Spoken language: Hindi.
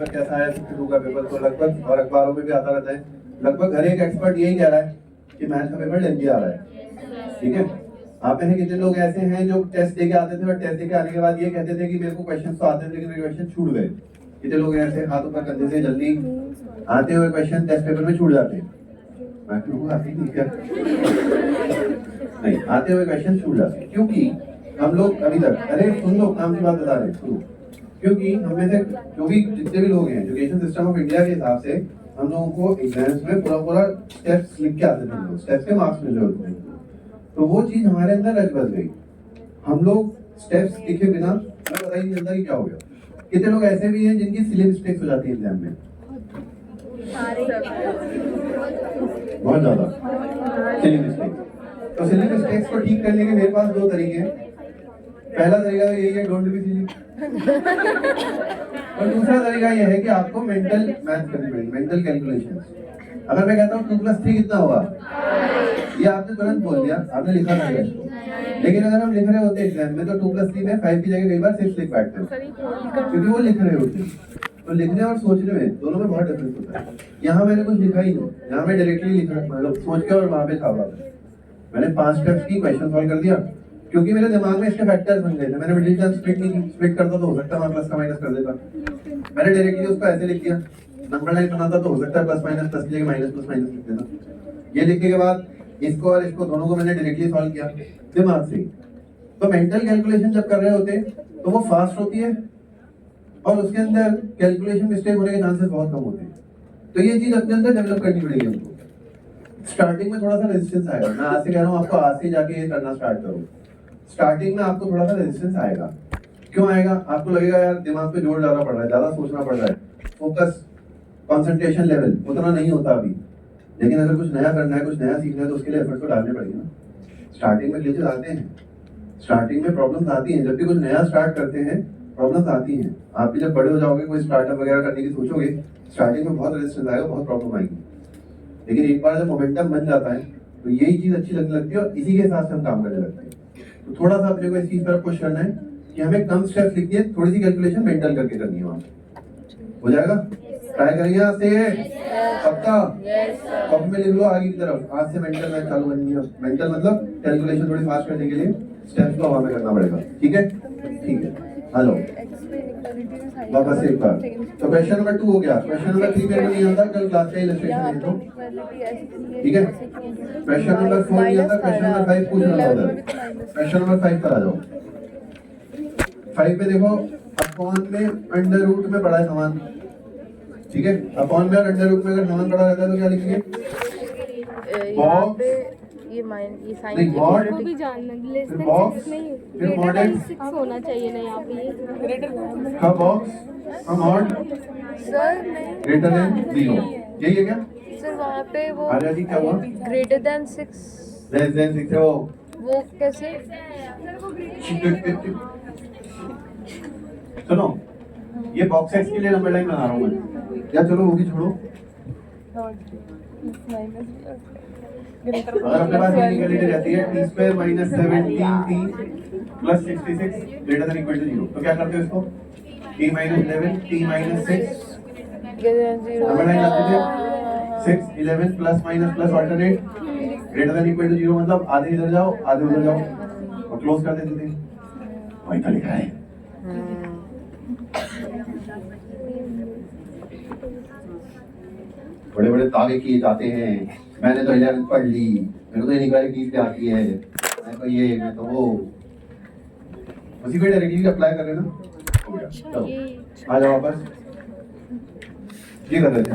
कैसा है 52 का पेपर, तो लगभग और अखबारों में भी आता रहता है, लगभग हर एक एक्सपर्ट यही कह रहा है कि मैथ्स का पेपर लेंथी आ रहा है। ठीक है, आप में से कितने लोग ऐसे हैं जो टेस्ट देके आते थे और टेस्ट देके आने के बाद ये कहते थे कि मेरे को क्वेश्चन तो आते थे लेकिन मेरे क्वेश्चन छूट गए? कितने लोग ऐसे हाथ ऊपर करने से जल्दी आते हुए क्वेश्चन टेस्ट पेपर में छूट जाते हैं? नहीं, आते हुए क्वेश्चन छूट जाते हैं क्योंकि हम लोग अभी तक, अरे सुन लो, काम की बात बता रहे हैं, सुनो। क्योंकि हम में से जो भी जितने भी लोग हैं, एजुकेशन सिस्टम ऑफ इंडिया के हिसाब से हम लोगों को एग्जाम्स में पूरा स्टेप्स लिख के आते थे, स्टेप्स के मार्क्स मिल रहे होते हैं। तो वो चीज हमारे अंदर रच बस गई। हम लोग स्टेप्स लिखे बिना पता ही नहीं चलता कि क्या हो गया। कितने लोग ऐसे भी हैं जिनकी सिली मिस्टेक्स हो जाती है एग्जाम में? बहुत ज्यादा सिली मिस्टेक्स। तो सिली मिस्टेक्स को ठीक करने के मेरे पास दो तरीके हैं। पहला तरीका तो यही है, डोंट बी सिली। और दूसरा तरीका यह है कि आपको मेंटल मैथ करनी पड़ेगी, मेंटल कैलकुलेशन। अगर मैं कहता हूँ 2+3 कितना होगा, ये आपने तुरंत बोल दिया, आपने लिखा था इसको। लेकिन अगर हम लिख रहे होते एग्जाम में तो 2+3 में 5 की जगह कई बार 6 लिख बैठते हैं, क्योंकि वो लिख रहे होते हैं। तो लिखने और सोचने में दोनों में बहुत डिफरेंस होता है। यहाँ मैंने कुछ लिखा ही नहीं, यहाँ मैं डायरेक्टली लिखा, मतलब सोच के और वहाँ पे छापा था। मैंने 5 स्टेप्स की क्वेश्चन सॉल्व कर दिया क्योंकि मेरे दिमाग में इसके फैक्टर्स बन गए थे। मैंने मिडिल टर्म स्प्लिट करता तो हो सकता है प्लस का माइनस कर देता। मैंने डायरेक्टली उसको ऐसे लिख दिया, नंबर लाइन बनाता तो हो सकता है प्लस माइनस प्लस की जगह माइनस प्लस माइनस लिख देता। ये लिखने के बाद इसको और इसको दोनों को मैंने डायरेक्टली सॉल्व किया दिमाग से। तो मेंटल कैलकुलेशन जब कर रहे होते तो वो फास्ट होती है और उसके अंदर कैलकुलेशन मिस्टेक होने के चांसेस बहुत कम होते हैं। तो ये चीज अपने अंदर डेवलप करनी पड़ेगी हमको। स्टार्टिंग में थोड़ा सा रेजिस्टेंस आएगा, मैं आज से कह रहा हूँ आपको आज से जाके ये करना स्टार्ट करो। स्टार्टिंग में आपको थोड़ा सा रेजिस्टेंस आएगा। क्यों आएगा? आपको लगेगा यार दिमाग पे जोर ज्यादा पड़ रहा है, ज्यादा सोचना पड़ रहा है, फोकस कंसंट्रेशन लेवल उतना नहीं होता अभी। लेकिन अगर कुछ नया करना है, कुछ नया सीखना है तो उसके लिए एफर्ट तो डालने पड़ेंगे ना। स्टार्टिंग में ग्लिचेस आते हैं, स्टार्टिंग में प्रॉब्लम्स आती हैं। जब भी कुछ नया स्टार्ट करते हैं प्रॉब्लम्स आती हैं। आप भी जब बड़े हो जाओगे, कोई स्टार्टअप वगैरह करने की सोचोगे, स्टार्टिंग में बहुत रेजिस्टेंस आएगा, बहुत प्रॉब्लम आएगी। लेकिन एक बार जब मोमेंटम बन जाता है तो यही चीज अच्छी लगने लगती है और इसी के हिसाब से हम काम करने लगते हैं। तो थोड़ा सा अपने को इस चीज पर पुश करना है कि हमें कम स्टेप्स लिख के थोड़ी सी कैलकुलेशन मेंटल करके करनी है। वहां हो जाएगा? ट्राई करेंगे आज से, पक्का? कॉपी में लिख लो आगे की तरफ, आज से मेंटल मैथ चालू करनी है। मेंटल मतलब कैलकुलेशन थोड़ी फास्ट करने के लिए स्टेप्स को हवा में करना पड़ेगा। ठीक है, ठीक है। हेलो, वापस एक बार। तो क्वेश्चन नंबर 2 हो गया। क्वेश्चन नंबर 3 मेरे को नहीं आता, कल क्लास का इलस्ट्रेशन दे दो। ठीक है, क्वेश्चन नंबर 4 नहीं आता, क्वेश्चन नंबर 5 पूछना होगा। क्वेश्चन नंबर 5 पर आ जाओ। 5 पे देखो, अपॉन में अंडर रूट में पड़ा है समान। ठीक है, अपॉन में और अंडर रूट में अगर समान पड़ा रहता है तो क्या लिखेंगे? बॉक्स, ये साइन को भी जानना, लेस देन 6 नहीं, फिर मॉड 6 होना चाहिए ना यहाँ पे। ये का बॉक्स का मॉड सर ग्रेटर देन 0, यही है क्या सर? वहाँ पे वो आर्या जी क्या हुआ? ग्रेटर देन 6, लेस देन 6 है वो कैसे? सुनो, ये बॉक्स एक्स के लिए नंबर लाइन बना रहा हूँ मैं, या चलो वो भी छोड़ो। अगर अपने पास इक्वालिटी रहती है t² - 17t + 66 greater than equal to 0, तो क्या करते हो इसको? t - 11 t - 6 नंबर लाइन आती है 6 11 plus minus plus alternate greater than equal to 0, मतलब आधे इधर जाओ आधे उधर जाओ और क्लोज कर देते थे। वही तो लिखा है। बड़े बड़े दावे किए जाते हैं, मैंने तो 11th पढ़ ली, मेरे को तो इनइक्वालिटी पे आती है, मैं तो ये मैं तो वो, उसी को डायरेक्टली अप्लाई कर लेना। हो गया, चलो आ जाओ वापस। ये कर रहे थे।